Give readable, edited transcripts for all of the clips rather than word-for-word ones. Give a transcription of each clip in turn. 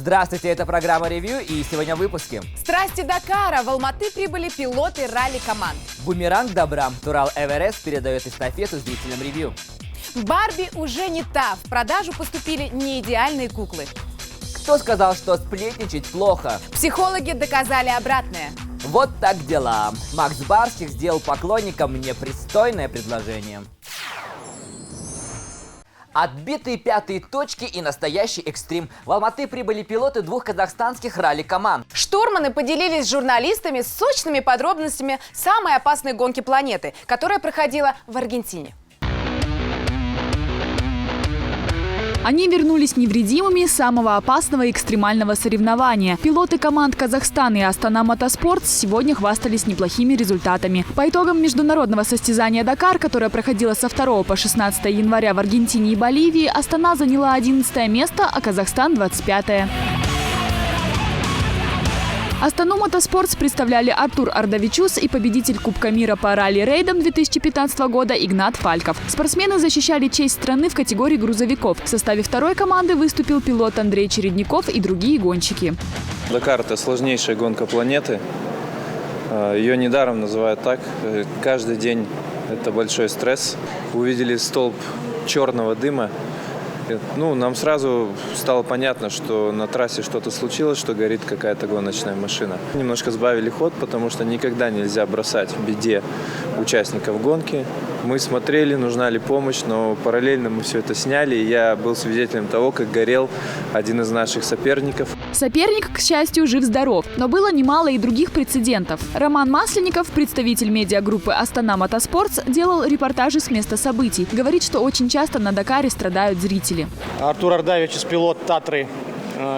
Здравствуйте, это программа «Ревью», и сегодня в выпуске. Страсти Дакара. В Алматы прибыли пилоты ралли-команд. Бумеранг добра. Турал Эверест передает эстафету зрителям «Ревью». Барби уже не та. В продажу поступили неидеальные куклы. Кто сказал, что сплетничать плохо? Психологи доказали обратное. Вот так дела. Макс Барских сделал поклонникам непристойное предложение. Отбитые пятые точки и настоящий экстрим. В Алматы прибыли пилоты двух казахстанских ралли-команд. Штурманы поделились с журналистами сочными подробностями самой опасной гонки планеты, которая проходила в Аргентине. Они вернулись невредимыми с самого опасного и экстремального соревнования. Пилоты команд Казахстана и Астана Мотоспортс сегодня хвастались неплохими результатами. По итогам международного состязания «Дакар», которое проходило со 2 по 16 января в Аргентине и Боливии, Астана заняла 11 место, а Казахстан – 25-е. Астану Мотоспортс представляли Артур Ардавичус и победитель Кубка мира по ралли-рейдам 2015 года Игнат Фальков. Спортсмены защищали честь страны в категории грузовиков. В составе второй команды выступил пилот Андрей Чередников и другие гонщики. Дакар – это сложнейшая гонка планеты. Ее недаром называют так. Каждый день это большой стресс. Увидели столб черного дыма. Нам сразу стало понятно, что на трассе что-то случилось, что горит какая-то гоночная машина. Немножко сбавили ход, потому что никогда нельзя бросать в беде участников гонки. Мы смотрели, нужна ли помощь, но параллельно мы все это сняли, и я был свидетелем того, как горел один из наших соперников. Соперник, к счастью, жив-здоров, но было немало и других прецедентов. Роман Масленников, представитель медиагруппы «Астана Мотоспортс», делал репортажи с места событий. Говорит, что очень часто на Дакаре страдают зрители. Артур Ардавичус, пилот Татры,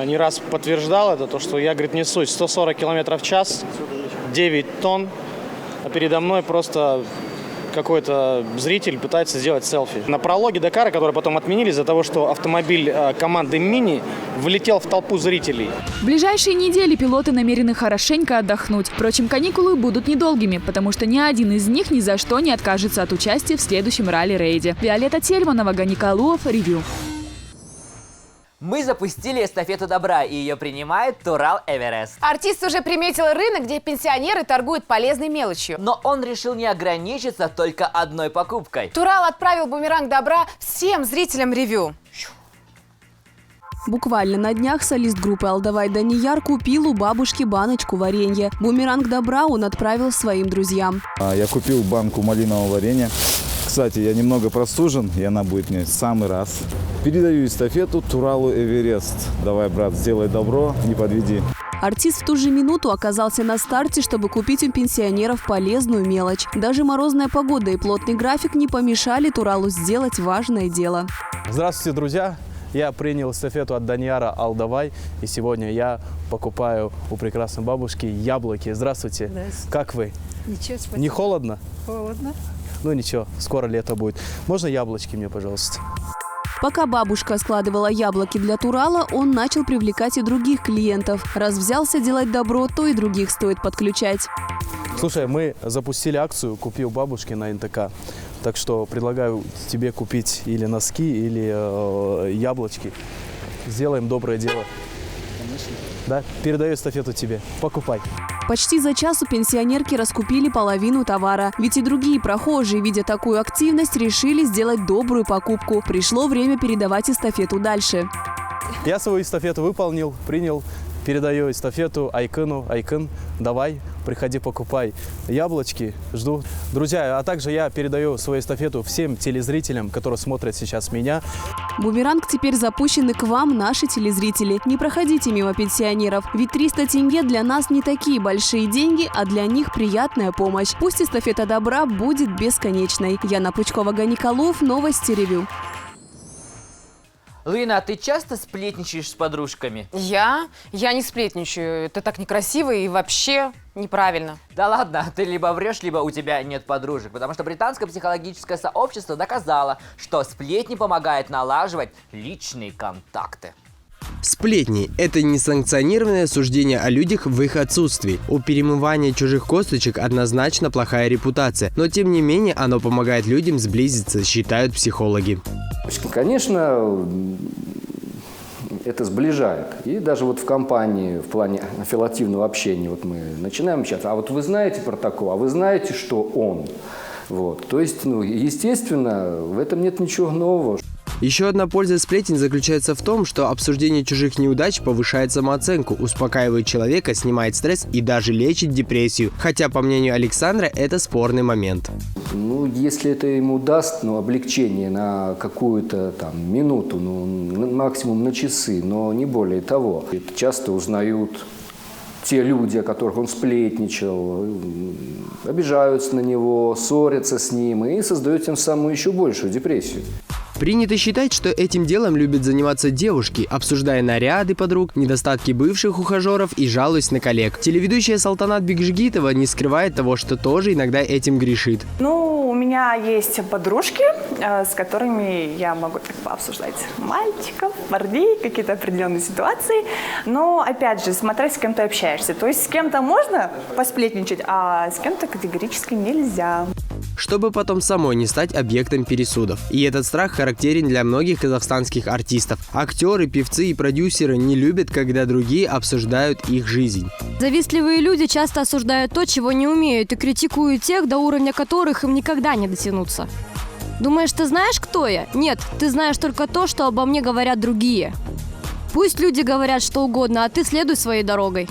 не раз подтверждал это, то, что я, говорит, несусь 140 км в час, 9 тонн, а передо мной просто какой-то зритель пытается сделать селфи. На прологе Дакара, который потом отменили из-за того, что автомобиль команды «Мини» влетел в толпу зрителей. В ближайшие недели пилоты намерены хорошенько отдохнуть. Впрочем, каникулы будут недолгими, потому что ни один из них ни за что не откажется от участия в следующем ралли-рейде. Виолетта Тельманова, Гани Калуов, «Ревью». Мы запустили эстафету добра, и ее принимает Турал Эверест. Артист уже приметил рынок, где пенсионеры торгуют полезной мелочью. Но он решил не ограничиться только одной покупкой. Турал отправил бумеранг добра всем зрителям «Ревью». Буквально на днях солист группы «Алдавай» Данияр купил у бабушки баночку варенья. Бумеранг добра он отправил своим друзьям. Я купил банку малинового варенья. Кстати, я немного простужен, и она будет мне в самый раз. Передаю эстафету Туралу Эверест. Давай, брат, сделай добро, не подведи. Артист в ту же минуту оказался на старте, чтобы купить у пенсионеров полезную мелочь. Даже морозная погода и плотный график не помешали Туралу сделать важное дело. Здравствуйте, друзья! Я принял эстафету от Данияра «Алдавай», и сегодня я покупаю у прекрасной бабушки яблоки. Здравствуйте! Здравствуйте. Как вы? Ничего, спасибо. Не холодно? Холодно. Ну ничего, скоро лето будет. Можно яблочки мне, пожалуйста? Пока бабушка складывала яблоки для Турала, он начал привлекать и других клиентов. Раз взялся делать добро, то и других стоит подключать. Слушай, мы запустили акцию «Купи у бабушки» на НТК. Так что предлагаю тебе купить или носки, или яблочки. Сделаем доброе дело. Да? Передаю эстафету тебе. Покупай. Почти за час у пенсионерки раскупили половину товара. Ведь и другие прохожие, видя такую активность, решили сделать добрую покупку. Пришло время передавать эстафету дальше. Я свою эстафету выполнил, принял. Передаю эстафету Айкыну. Айкын, давай, приходи, покупай яблочки. Жду. Друзья, а также я передаю свою эстафету всем телезрителям, которые смотрят сейчас меня. Бумеранг теперь запущен и к вам, наши телезрители. Не проходите мимо пенсионеров, ведь 300 тенге для нас не такие большие деньги, а для них приятная помощь. Пусть эстафета добра будет бесконечной. Яна Пучкова, Гани Калуов, новости «Ревью». Лина, а ты часто сплетничаешь с подружками? Я не сплетничаю. Это так некрасиво и вообще неправильно. Да ладно, ты либо врешь, либо у тебя нет подружек. Потому что британское психологическое сообщество доказало, что сплетни помогают налаживать личные контакты. Сплетни – это несанкционированное суждение о людях в их отсутствии. У перемывания чужих косточек однозначно плохая репутация, но тем не менее оно помогает людям сблизиться, считают психологи. Конечно, это сближает. И даже вот в компании, в плане аффилиативного общения, вот мы начинаем общаться, а вот вы знаете про такого, а вы знаете, что он? Вот. То есть, естественно, в этом нет ничего нового. Еще одна польза сплетен заключается в том, что обсуждение чужих неудач повышает самооценку, успокаивает человека, снимает стресс и даже лечит депрессию. Хотя, по мнению Александра, это спорный момент. Если это ему даст облегчение на какую-то там минуту, максимум на часы, но не более того. Это часто узнают те люди, о которых он сплетничал, обижаются на него, ссорятся с ним и создают тем самым еще большую депрессию. Принято считать, что этим делом любят заниматься девушки, обсуждая наряды подруг, недостатки бывших ухажеров и жалуясь на коллег. Телеведущая Салтанат Бекжигитова не скрывает того, что тоже иногда этим грешит. У меня есть подружки, с которыми я могу обсуждать мальчиков, парней, какие-то определенные ситуации. Но, опять же, смотря с кем ты общаешься. То есть с кем-то можно посплетничать, а с кем-то категорически нельзя. Чтобы потом самой не стать объектом пересудов. И этот страх характерен для многих казахстанских артистов. Актеры, певцы и продюсеры не любят, когда другие обсуждают их жизнь. Завистливые люди часто осуждают то, чего не умеют, и критикуют тех, до уровня которых им никогда не дотянуться. Думаешь, ты знаешь, кто я? Нет, ты знаешь только то, что обо мне говорят другие. Пусть люди говорят что угодно, а ты следуй своей дорогой.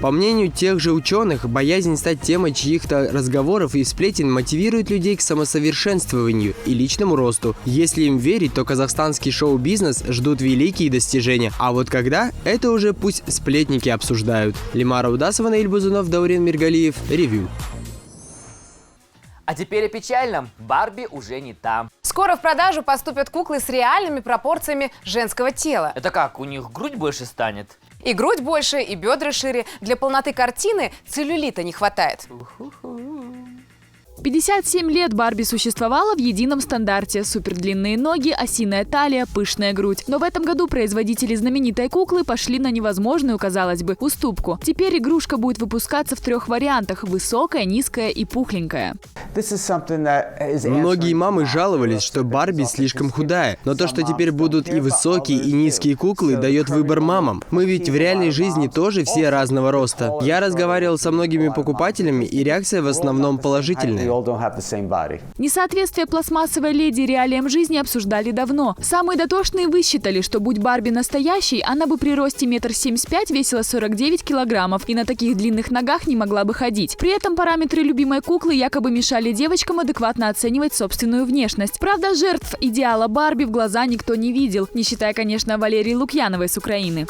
По мнению тех же ученых, боязнь стать темой чьих-то разговоров и сплетен мотивирует людей к самосовершенствованию и личному росту. Если им верить, то казахстанский шоу-бизнес ждут великие достижения. А вот когда, это уже пусть сплетники обсуждают. Лимара Удасова, Наиль Бузунов, Даурен Миргалиев, Ревью. А теперь о печальном. Барби уже не та. Скоро в продажу поступят куклы с реальными пропорциями женского тела. Это как, у них грудь больше станет? И грудь больше, и бедра шире. Для полноты картины целлюлита не хватает. 57 лет Барби существовала в едином стандарте. Супердлинные ноги, осиная талия, пышная грудь. Но в этом году производители знаменитой куклы пошли на невозможную, казалось бы, уступку. Теперь игрушка будет выпускаться в 3 вариантах – высокая, низкая и пухленькая. Многие мамы жаловались, что Барби слишком худая. Но то, что теперь будут и высокие, и низкие куклы, дает выбор мамам. Мы ведь в реальной жизни тоже все разного роста. Я разговаривал со многими покупателями, и реакция в основном положительная. Несоответствие пластмассовой леди реалиям жизни обсуждали давно. Самые дотошные высчитали, что будь Барби настоящей, она бы при росте 1,75 м весила 49 килограммов и на таких длинных ногах не могла бы ходить. При этом параметры любимой куклы якобы мешали девочкам адекватно оценивать собственную внешность. Правда, жертв идеала Барби в глаза никто не видел, не считая, конечно, Валерии Лукьяновой с Украины.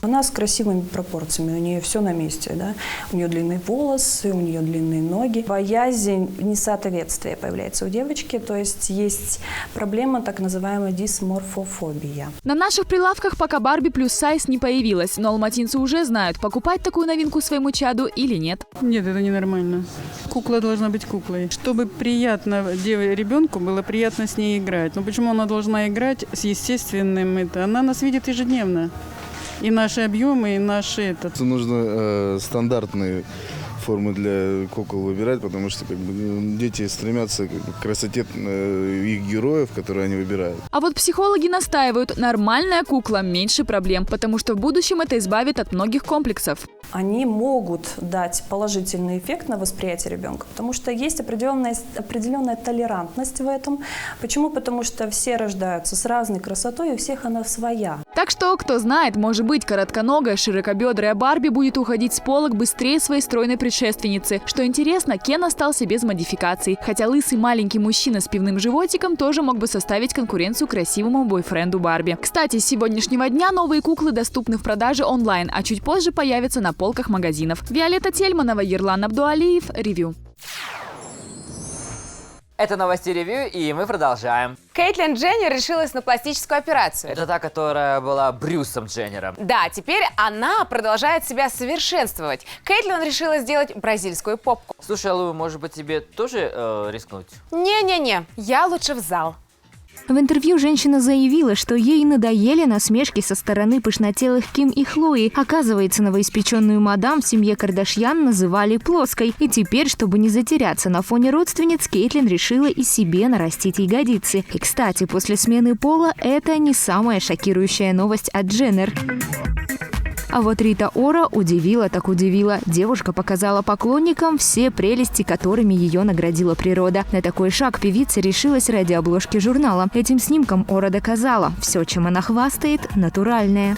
Она с красивыми пропорциями, у нее все на месте, да? У нее длинные волосы, у нее длинные ноги. Боязнь несоответствия появляется у девочки, то есть проблема так называемая дисморфофобия. На наших прилавках пока Барби плюс сайз не появилась, но алматинцы уже знают, покупать такую новинку своему чаду или нет. Нет, это ненормально. Кукла должна быть куклой. Чтобы приятно ребенку было приятно с ней играть. Но почему она должна играть с естественным это? Она нас видит ежедневно. И наши объемы, и наши этот. Нужно стандартные формы для кукол выбирать, потому что дети стремятся к красоте их героев, которые они выбирают. А вот психологи настаивают, нормальная кукла меньше проблем, потому что в будущем это избавит от многих комплексов. Они могут дать положительный эффект на восприятие ребенка, потому что есть определенная толерантность в этом. Почему? Потому что все рождаются с разной красотой, и у всех она своя. Так что, кто знает, может быть, коротконогая, широкобедрая Барби будет уходить с полок быстрее своей стройной предшественницы. Что интересно, Кен остался без модификаций. Хотя лысый маленький мужчина с пивным животиком тоже мог бы составить конкуренцию красивому бойфренду Барби. Кстати, с сегодняшнего дня новые куклы доступны в продаже онлайн, а чуть позже появятся на полках магазинов. Виолетта Тельманова, Ерлан Абдуалиев, Ревью. Это новости ревью, и мы продолжаем. Кейтлин Дженнер решилась на пластическую операцию. Это та, которая была Брюсом Дженнером. Да, теперь она продолжает себя совершенствовать. Кейтлин решила сделать бразильскую попку. Слушай, Аллу, может быть, тебе тоже рискнуть? Не-не-не, я лучше в зал. В интервью женщина заявила, что ей надоели насмешки со стороны пышнотелых Ким и Хлои. Оказывается, новоиспеченную мадам в семье Кардашьян называли плоской. И теперь, чтобы не затеряться на фоне родственниц, Кейтлин решила и себе нарастить ягодицы. И, кстати, после смены пола это не самая шокирующая новость от Дженнер. А вот Рита Ора удивила так удивила. Девушка показала поклонникам все прелести, которыми ее наградила природа. На такой шаг певица решилась ради обложки журнала. Этим снимком Ора доказала: все, чем она хвастает, натуральное.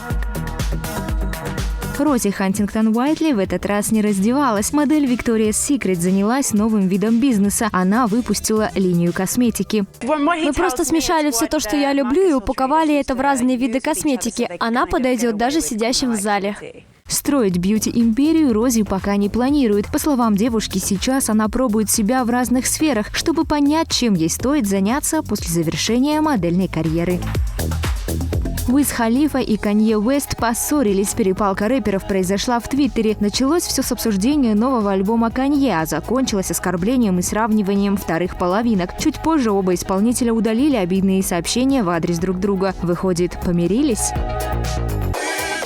Рози Хантингтон-Уайтли в этот раз не раздевалась. Модель Victoria's Secret занялась новым видом бизнеса. Она выпустила линию косметики. Мы просто смешали все то, что я люблю, и упаковали это в разные виды косметики. Она подойдет даже сидящим в зале. Строить бьюти-империю Рози пока не планирует. По словам девушки, сейчас она пробует себя в разных сферах, чтобы понять, чем ей стоит заняться после завершения модельной карьеры. Уиз Халифа и Канье Уэст поссорились. Перепалка рэперов произошла в Твиттере. Началось все с обсуждения нового альбома Канье, а закончилось оскорблением и сравниванием вторых половинок. Чуть позже оба исполнителя удалили обидные сообщения в адрес друг друга. Выходит, помирились?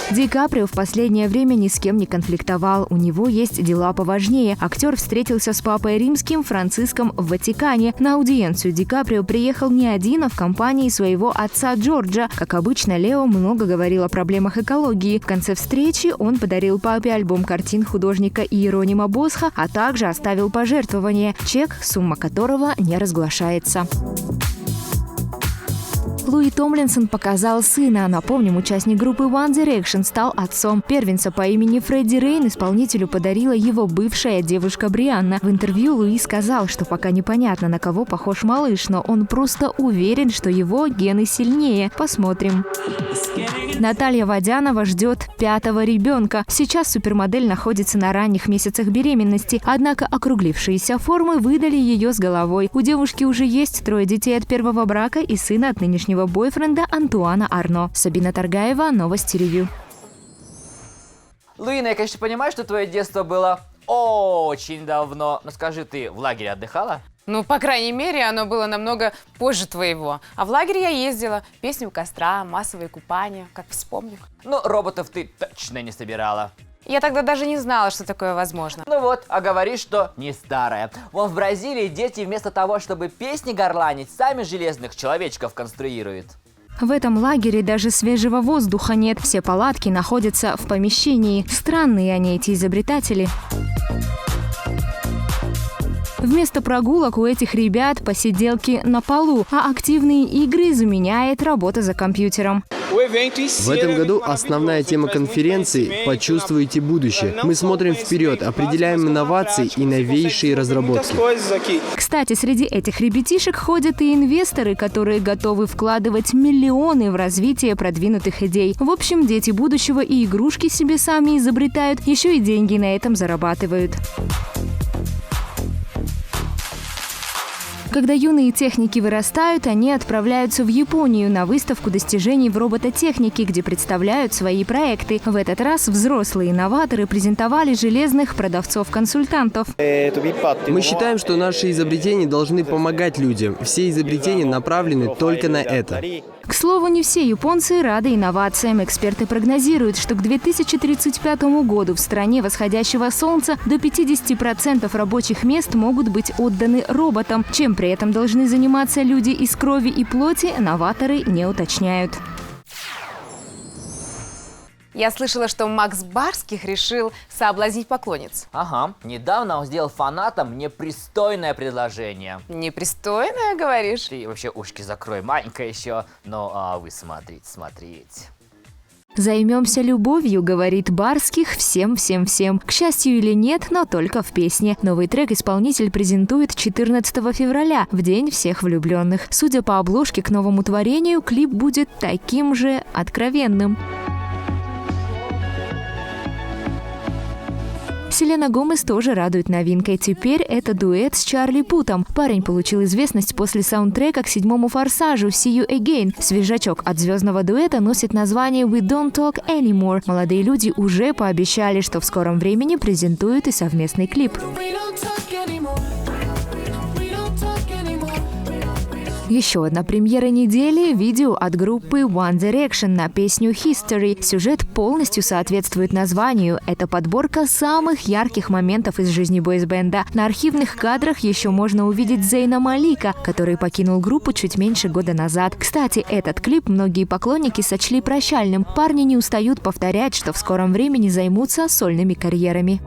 Ди Каприо в последнее время ни с кем не конфликтовал. У него есть дела поважнее. Актер встретился с папой римским Франциском в Ватикане. На аудиенцию Ди Каприо приехал не один, а в компании своего отца Джорджа. Как обычно, Лео много говорил о проблемах экологии. В конце встречи он подарил папе альбом картин художника Иеронима Босха, а также оставил пожертвование, чек, сумма которого не разглашается. Луи Томлинсон показал сына. Напомним, участник группы One Direction стал отцом. Первенца по имени Фредди Рейн исполнителю подарила его бывшая девушка Брианна. В интервью Луи сказал, что пока непонятно, на кого похож малыш, но он просто уверен, что его гены сильнее. Посмотрим. Наталья Водянова ждет 5-го ребенка. Сейчас супермодель находится на ранних месяцах беременности, однако округлившиеся формы выдали ее с головой. У девушки уже есть 3 детей от первого брака и сына от нынешнего бойфренда Антуана Арно. Сабина Таргаева, Новости Ревью. Луина, я, конечно, понимаю, что твое детство было очень давно. Но скажи, ты в лагере отдыхала? Ну, по крайней мере, оно было намного позже твоего. А в лагерь я ездила. Песни у костра, массовые купания, как вспомню. Ну, роботов ты точно не собирала. Я тогда даже не знала, что такое возможно. Ну вот, а говоришь, что не старая. Вон в Бразилии дети вместо того, чтобы песни горланить, сами железных человечков конструируют. В этом лагере даже свежего воздуха нет. Все палатки находятся в помещении. Странные они, эти изобретатели. Вместо прогулок у этих ребят посиделки на полу, а активные игры заменяет работа за компьютером. В этом году основная тема конференции «Почувствуйте будущее». Мы смотрим вперед, определяем инновации и новейшие разработки. Кстати, среди этих ребятишек ходят и инвесторы, которые готовы вкладывать миллионы в развитие продвинутых идей. В общем, дети будущего и игрушки себе сами изобретают, еще и деньги на этом зарабатывают. Когда юные техники вырастают, они отправляются в Японию на выставку достижений в робототехнике, где представляют свои проекты. В этот раз взрослые инноваторы презентовали железных продавцов-консультантов. Мы считаем, что наши изобретения должны помогать людям. Все изобретения направлены только на это. К слову, не все японцы рады инновациям. Эксперты прогнозируют, что к 2035 году в стране восходящего солнца до 50% рабочих мест могут быть отданы роботам. Чем при этом должны заниматься люди из крови и плоти, новаторы не уточняют. Я слышала, что Макс Барских решил соблазнить поклонниц. Ага, недавно он сделал фанатам непристойное предложение. Непристойное, говоришь? Ты вообще ушки закрой, маленькая еще. Ну, а вы смотрите. «Займемся любовью», — говорит Барских всем. К счастью или нет, но только в песне. Новый трек исполнитель презентует 14 февраля, в день всех влюбленных. Судя по обложке к новому творению, клип будет таким же откровенным. Селена Гомес тоже радует новинкой. Теперь это дуэт с Чарли Путом. Парень получил известность после саундтрека к 7-му «Форсажу» «See You Again». Свежачок от звездного дуэта носит название «We Don't Talk Anymore». Молодые люди уже пообещали, что в скором времени презентуют и совместный клип. Еще одна премьера недели – видео от группы One Direction на песню «History». Сюжет полностью соответствует названию. Это подборка самых ярких моментов из жизни бойсбенда. На архивных кадрах еще можно увидеть Зейна Малика, который покинул группу чуть меньше года назад. Кстати, этот клип многие поклонники сочли прощальным. Парни не устают повторять, что в скором времени займутся сольными карьерами.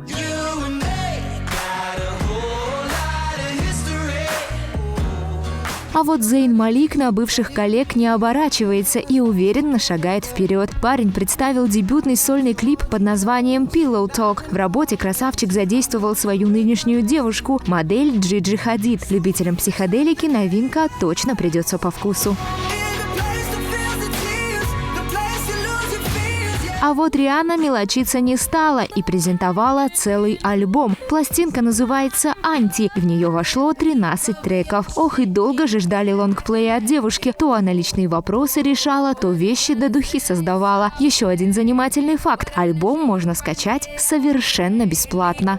А вот Зейн Малик на бывших коллег не оборачивается и уверенно шагает вперед. Парень представил дебютный сольный клип под названием «Pillow Talk». В работе красавчик задействовал свою нынешнюю девушку, модель Джиджи Хадид. Любителям психоделики новинка точно придется по вкусу. А вот Рианна мелочиться не стала и презентовала целый альбом. Пластинка называется «Анти», в нее вошло 13 треков. Ох, и долго же ждали лонгплея от девушки. То она личные вопросы решала, то вещи да духи создавала. Еще один занимательный факт – альбом можно скачать совершенно бесплатно.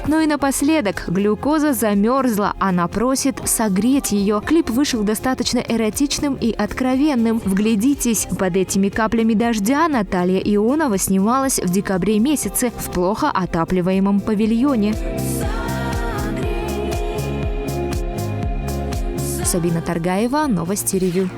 Ну и напоследок, глюкоза замерзла, она просит согреть ее. Клип вышел достаточно эротичным и откровенным. Вглядитесь, под этими каплями дождя Наталья Ионова снималась в декабре месяце в плохо отапливаемом павильоне. Сабина Таргаева, Новости Ревью.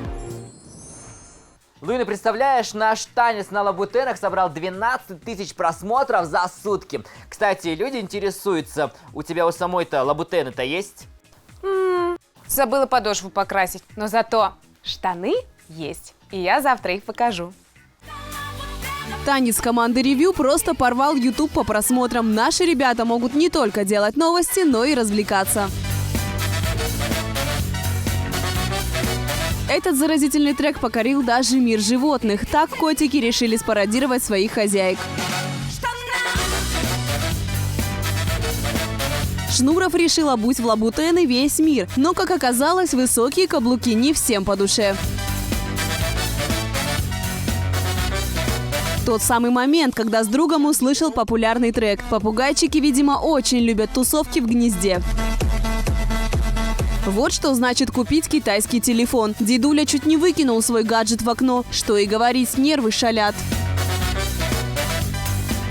Луина, представляешь, наш танец на лабутенах собрал 12 тысяч просмотров за сутки. Кстати, люди интересуются, у тебя у самой-то лабутены-то есть? Забыла подошву покрасить, но зато штаны есть. И я завтра их покажу. Танец команды «Ревью» просто порвал YouTube по просмотрам. Наши ребята могут не только делать новости, но и развлекаться. Этот заразительный трек покорил даже мир животных. Так котики решили спародировать своих хозяек. Шнуров решил обуть в лабутены весь мир. Но, как оказалось, высокие каблуки не всем по душе. Тот самый момент, когда с другом услышал популярный трек. Попугайчики, видимо, очень любят тусовки в гнезде. Вот что значит купить китайский телефон. Дедуля чуть не выкинул свой гаджет в окно. Что и говорить, нервы шалят.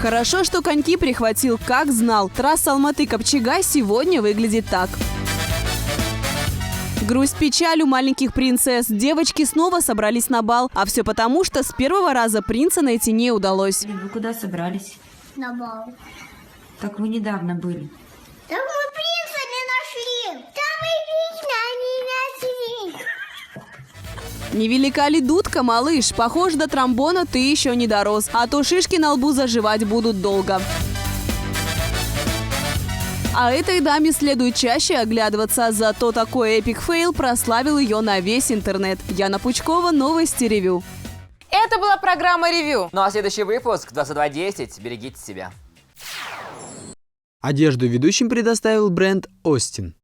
Хорошо, что коньки прихватил, как знал. Трасса Алматы-Копчегай сегодня выглядит так. Грусть-печаль у маленьких принцесс. Девочки снова собрались на бал. А все потому, что с первого раза принца найти не удалось. Вы куда собрались? На бал. Так вы недавно были. Так мы принца не нашли. Там и лично они нашли. Невелика ли дудка, малыш? Похоже, до тромбона ты еще не дорос. А то шишки на лбу заживать будут долго. А этой даме следует чаще оглядываться. Зато такой эпик-фейл прославил ее на весь интернет. Яна Пучкова, Новости Ревью. Это была программа «Ревью». Ну а следующий выпуск 22:10. Берегите себя. Одежду ведущим предоставил бренд «Остин».